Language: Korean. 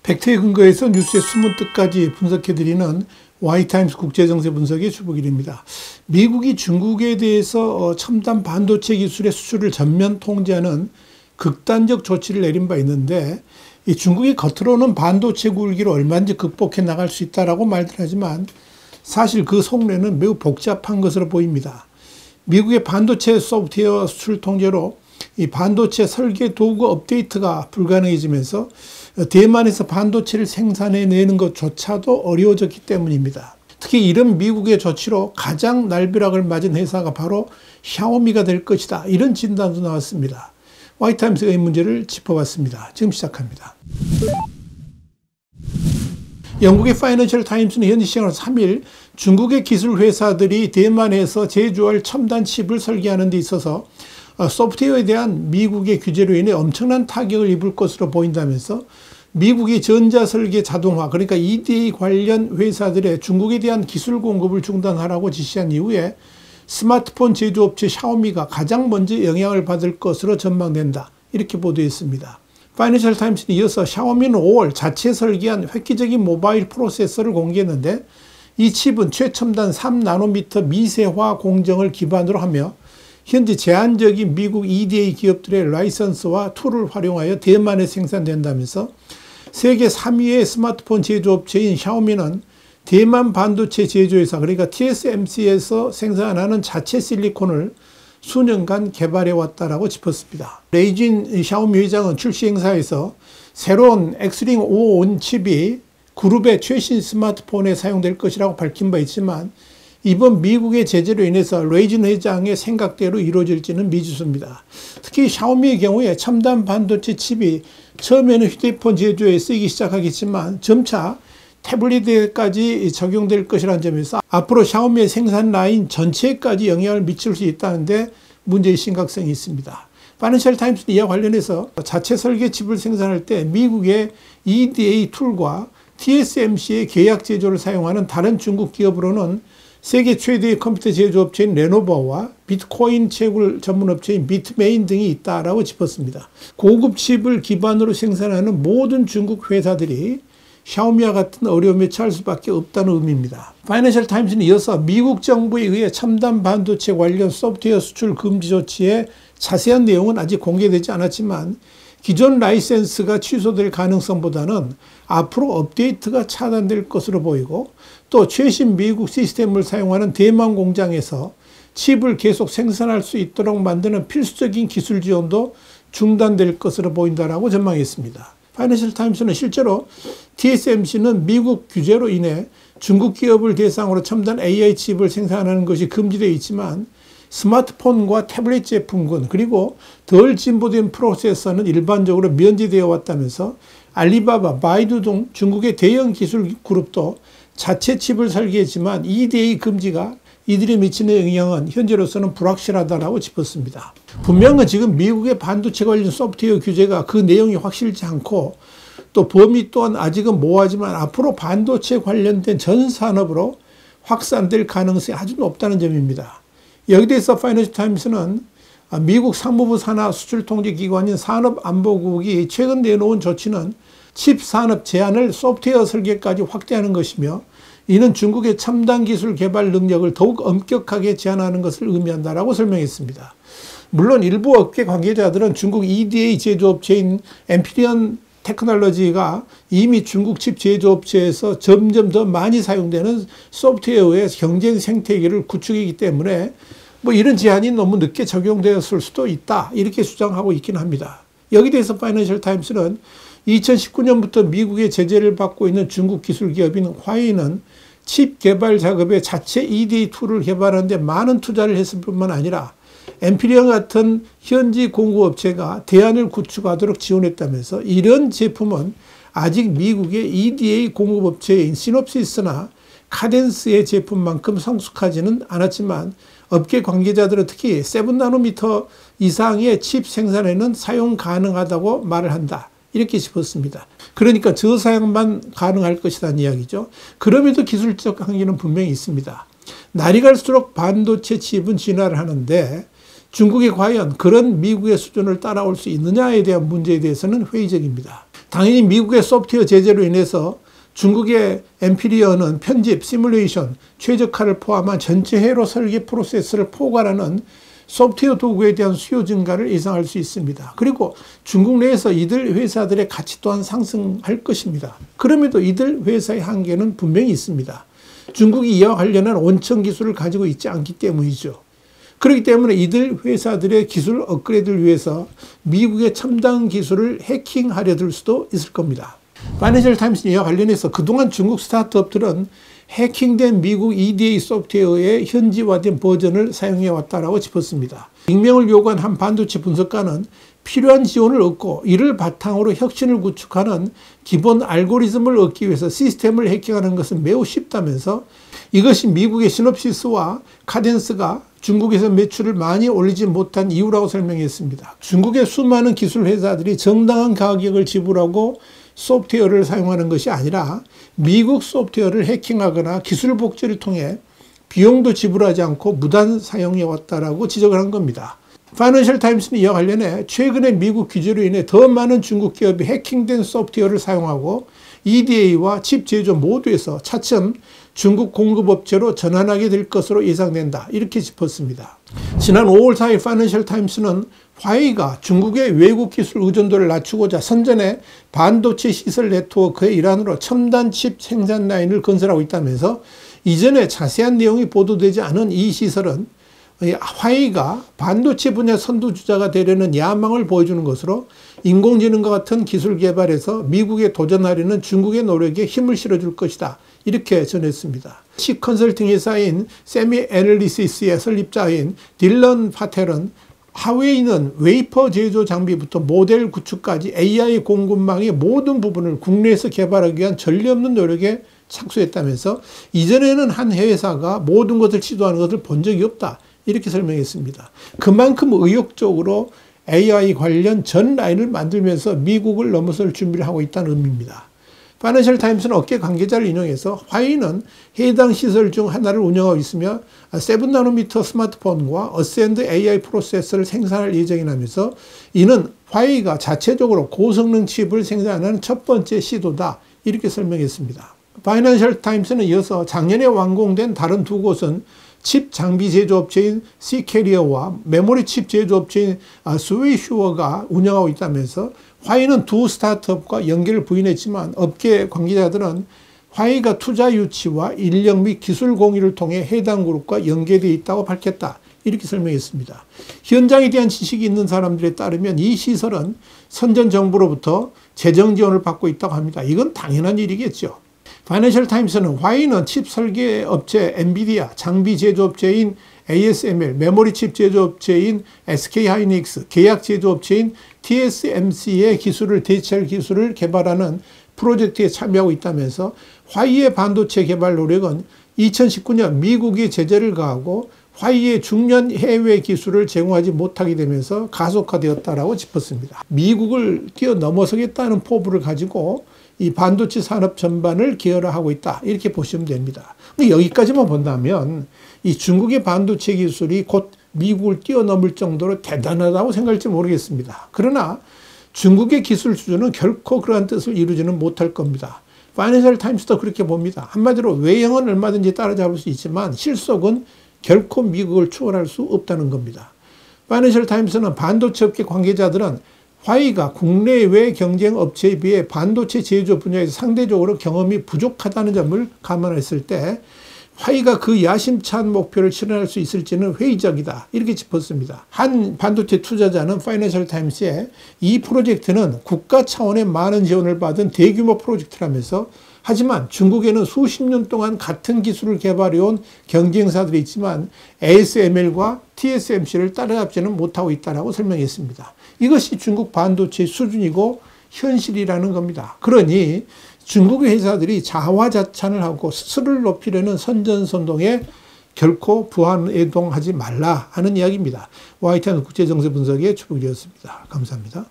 팩트에 근거해서 뉴스의 숨은 뜻까지 분석해드리는 와이타임스 국제정세 분석의 주북일입니다. 미국이 중국에 대해서 첨단 반도체 기술의 수출을 전면 통제하는 극단적 조치를 내린 바 있는데, 이 중국이 겉으로는 반도체 굴기를 얼마든지 극복해 나갈 수 있다라고 말들 하지만 사실 그 속내는 매우 복잡한 것으로 보입니다. 미국의 반도체 소프트웨어 수출 통제로 이 반도체 설계 도구 업데이트가 불가능해지면서 대만에서 반도체를 생산해내는 것조차도 어려워졌기 때문입니다. 특히 이런 미국의 조치로 가장 날벼락을 맞은 회사가 바로 샤오미가 될 것이다, 이런 진단도 나왔습니다. 와이타임스가 이 문제를 짚어봤습니다. 지금 시작합니다. 영국의 파이낸셜 타임스는 현지 시간으로 3일 중국의 기술 회사들이 대만에서 제조할 첨단 칩을 설계하는 데 있어서 소프트웨어에 대한 미국의 규제로 인해 엄청난 타격을 입을 것으로 보인다면서 미국이 전자설계 자동화, 그러니까 EDA 관련 회사들의 중국에 대한 기술 공급을 중단하라고 지시한 이후에 스마트폰 제조업체 샤오미가 가장 먼저 영향을 받을 것으로 전망된다, 이렇게 보도했습니다. 파이낸셜 타임스는 이어서 샤오미는 5월 자체 설계한 획기적인 모바일 프로세서를 공개했는데, 이 칩은 최첨단 3나노미터 미세화 공정을 기반으로 하며 현재 제한적인 미국 EDA 기업들의 라이선스와 툴을 활용하여 대만에 생산된다면서 세계 3위의 스마트폰 제조업체인 샤오미는 대만 반도체 제조회사, 그러니까 TSMC에서 생산하는 자체 실리콘을 수년간 개발해왔다라고 짚었습니다. 레이진 샤오미 회장은 출시 행사에서 새로운 엑스링 5온 칩이 그룹의 최신 스마트폰에 사용될 것이라고 밝힌 바 있지만 이번 미국의 제재로 인해서 레이진 회장의 생각대로 이루어질지는 미지수입니다. 특히 샤오미의 경우에 첨단 반도체 칩이 처음에는 휴대폰 제조에 쓰이기 시작하겠지만 점차 태블릿에까지 적용될 것이라는 점에서 앞으로 샤오미의 생산 라인 전체까지 영향을 미칠 수 있다는데 문제의 심각성이 있습니다. 파이낸셜 타임스는 이와 관련해서 자체 설계 칩을 생산할 때 미국의 EDA 툴과 TSMC의 계약 제조를 사용하는 다른 중국 기업으로는 세계 최대의 컴퓨터 제조업체인 레노버와 비트코인 채굴 전문업체인 비트메인 등이 있다라고 짚었습니다. 고급 칩을 기반으로 생산하는 모든 중국 회사들이 샤오미와 같은 어려움에 처할 수밖에 없다는 의미입니다. 파이낸셜 타임스는 이어서 미국 정부에 의해 첨단 반도체 관련 소프트웨어 수출 금지 조치의 자세한 내용은 아직 공개되지 않았지만 기존 라이센스가 취소될 가능성보다는 앞으로 업데이트가 차단될 것으로 보이고, 또 최신 미국 시스템을 사용하는 대만 공장에서 칩을 계속 생산할 수 있도록 만드는 필수적인 기술 지원도 중단될 것으로 보인다라고 전망했습니다. 파이낸셜 타임스는 실제로 TSMC는 미국 규제로 인해 중국 기업을 대상으로 첨단 AI 칩을 생산하는 것이 금지되어 있지만 스마트폰과 태블릿 제품군, 그리고 덜 진보된 프로세서는 일반적으로 면제되어 왔다면서 알리바바, 바이두 등 중국의 대형 기술 그룹도 자체 칩을 설계했지만 EDA 금지가 이들이 미치는 영향은 현재로서는 불확실하다라고 짚었습니다. 분명한 건 지금 미국의 반도체 관련 소프트웨어 규제가 그 내용이 확실치 않고 또 범위 또한 아직은 모호하지만 앞으로 반도체 관련된 전 산업으로 확산될 가능성이 아주 높다는 점입니다. 여기에 대해서 파이낸셜 타임스는 미국 상무부 산하 수출 통제 기관인 산업안보국이 최근 내놓은 조치는 칩 산업 제한을 소프트웨어 설계까지 확대하는 것이며, 이는 중국의 첨단 기술 개발 능력을 더욱 엄격하게 제한하는 것을 의미한다라고 설명했습니다. 물론 일부 업계 관계자들은 중국 EDA 제조업체인 엠피리언 테크놀로지가 이미 중국 칩 제조업체에서 점점 더 많이 사용되는 소프트웨어의 경쟁 생태계를 구축하기 때문에 이런 제한이 너무 늦게 적용되었을 수도 있다, 이렇게 주장하고 있긴 합니다. 여기에 대해서 파이낸셜 타임스는 2019년부터 미국의 제재를 받고 있는 중국 기술 기업인 화웨이는 칩 개발 작업에 자체 EDA 툴을 개발하는 데 많은 투자를 했을 뿐만 아니라 엠피리언 같은 현지 공급업체가 대안을 구축하도록 지원했다면서 이런 제품은 아직 미국의 EDA 공급업체인 시놉시스나 카덴스의 제품만큼 성숙하지는 않았지만 업계 관계자들은 특히 7나노미터 이상의 칩 생산에는 사용 가능하다고 말을 한다, 이렇게 짚었습니다. 그러니까 저사양만 가능할 것이라는 이야기죠. 그럼에도 기술적 한계는 분명히 있습니다. 날이 갈수록 반도체 칩은 진화를 하는데 중국이 과연 그런 미국의 수준을 따라올 수 있느냐에 대한 문제에 대해서는 회의적입니다. 당연히 미국의 소프트웨어 제재로 인해서 중국의 엔피리어는 편집, 시뮬레이션, 최적화를 포함한 전체 회로 설계 프로세스를 포괄하는 소프트웨어 도구에 대한 수요 증가를 예상할 수 있습니다. 그리고 중국 내에서 이들 회사들의 가치 또한 상승할 것입니다. 그럼에도 이들 회사의 한계는 분명히 있습니다. 중국이 이와 관련한 원천 기술을 가지고 있지 않기 때문이죠. 그렇기 때문에 이들 회사들의 기술 업그레이드를 위해서 미국의 첨단 기술을 해킹하려 들 수도 있을 겁니다. 파이낸셜 타임스는 이와 관련해서 그동안 중국 스타트업들은 해킹된 미국 EDA 소프트웨어의 현지화된 버전을 사용해 왔다라고 짚었습니다. 익명을 요구한 한 반도체 분석가는 필요한 지원을 얻고 이를 바탕으로 혁신을 구축하는 기본 알고리즘을 얻기 위해서 시스템을 해킹하는 것은 매우 쉽다면서 이것이 미국의 시놉시스와 카덴스가 중국에서 매출을 많이 올리지 못한 이유라고 설명했습니다. 중국의 수많은 기술 회사들이 정당한 가격을 지불하고 소프트웨어를 사용하는 것이 아니라 미국 소프트웨어를 해킹하거나 기술 복제를 통해 비용도 지불하지 않고 무단 사용해 왔다라고 지적을 한 겁니다. 파이낸셜 타임스는 이와 관련해 최근에 미국 규제로 인해 더 많은 중국 기업이 해킹된 소프트웨어를 사용하고 EDA와 칩 제조 모두에서 차츰 중국 공급업체로 전환하게 될 것으로 예상된다. 이렇게 짚었습니다. 지난 5월 4일 파이낸셜 타임스는 화웨이가 중국의 외국 기술 의존도를 낮추고자 선전에 반도체 시설 네트워크의 일환으로 첨단 칩 생산 라인을 건설하고 있다면서 이전에 자세한 내용이 보도되지 않은 이 시설은 화웨이가 반도체 분야 선두주자가 되려는 야망을 보여주는 것으로 인공지능과 같은 기술 개발에서 미국에 도전하려는 중국의 노력에 힘을 실어줄 것이다. 이렇게 전했습니다. 칩 컨설팅 회사인 세미 애널리시스의 설립자인 딜런 파텔은 화웨이는 웨이퍼 제조 장비부터 모델 구축까지 AI 공급망의 모든 부분을 국내에서 개발하기 위한 전례 없는 노력에 착수했다면서 이전에는 한 회사가 모든 것을 시도하는 것을 본 적이 없다. 이렇게 설명했습니다. 그만큼 의욕적으로 AI 관련 전 라인을 만들면서 미국을 넘어설 준비를 하고 있다는 의미입니다. 파이낸셜 타임스는 업계 관계자를 인용해서 화웨이는 해당 시설 중 하나를 운영하고 있으며 7나노미터 스마트폰과 어센드 AI 프로세서를 생산할 예정이라면서 이는 화웨이가 자체적으로 고성능 칩을 생산하는 첫 번째 시도다. 이렇게 설명했습니다. 파이낸셜 타임스는 이어서 작년에 완공된 다른 두 곳은 칩 장비 제조업체인 C캐리어와 메모리 칩 제조업체인 스웨이슈어가 운영하고 있다면서 화웨이는 두 스타트업과 연계를 부인했지만 업계 관계자들은 화웨이가 투자 유치와 인력 및 기술 공유를 통해 해당 그룹과 연계되어 있다고 밝혔다. 이렇게 설명했습니다. 현장에 대한 지식이 있는 사람들에 따르면 이 시설은 선전 정부로부터 재정 지원을 받고 있다고 합니다. 이건 당연한 일이겠죠. 파이낸셜 타임스는 화웨이는 칩 설계 업체 엔비디아, 장비 제조업체인 ASML, 메모리 칩 제조업체인 SK하이닉스, 계약 제조업체인 TSMC의 기술을 대체할 기술을 개발하는 프로젝트에 참여하고 있다면서 화웨이의 반도체 개발 노력은 2019년 미국이 제재를 가하고 화웨이의 중요한 해외 기술을 제공하지 못하게 되면서 가속화되었다라고 짚었습니다. 미국을 뛰어넘어서겠다는 포부를 가지고 이 반도체 산업 전반을 계열화하고 있다. 이렇게 보시면 됩니다. 근데 여기까지만 본다면 이 중국의 반도체 기술이 곧 미국을 뛰어넘을 정도로 대단하다고 생각할지 모르겠습니다. 그러나 중국의 기술 수준은 결코 그러한 뜻을 이루지는 못할 겁니다. 파이낸셜 타임스도 그렇게 봅니다. 한마디로 외형은 얼마든지 따라잡을 수 있지만 실속은 결코 미국을 추월할 수 없다는 겁니다. 파이낸셜 타임스는 반도체 업계 관계자들은 화웨이가 국내외 경쟁 업체에 비해 반도체 제조 분야에서 상대적으로 경험이 부족하다는 점을 감안했을 때 화웨이가 그 야심찬 목표를 실현할 수 있을지는 회의적이다. 이렇게 짚었습니다. 한 반도체 투자자는 파이낸셜 타임스에 이 프로젝트는 국가 차원의 많은 지원을 받은 대규모 프로젝트라면서 하지만 중국에는 수십 년 동안 같은 기술을 개발해온 경쟁사들이 있지만 ASML과 TSMC를 따라잡지는 못하고 있다고 설명했습니다. 이것이 중국 반도체 수준이고 현실이라는 겁니다. 그러니 중국의 회사들이 자화자찬을 하고 스스로를 높이려는 선전선동에 결코 부안애동하지 말라 하는 이야기입니다. YTN 국제정세 분석의 주북이었습니다. 감사합니다.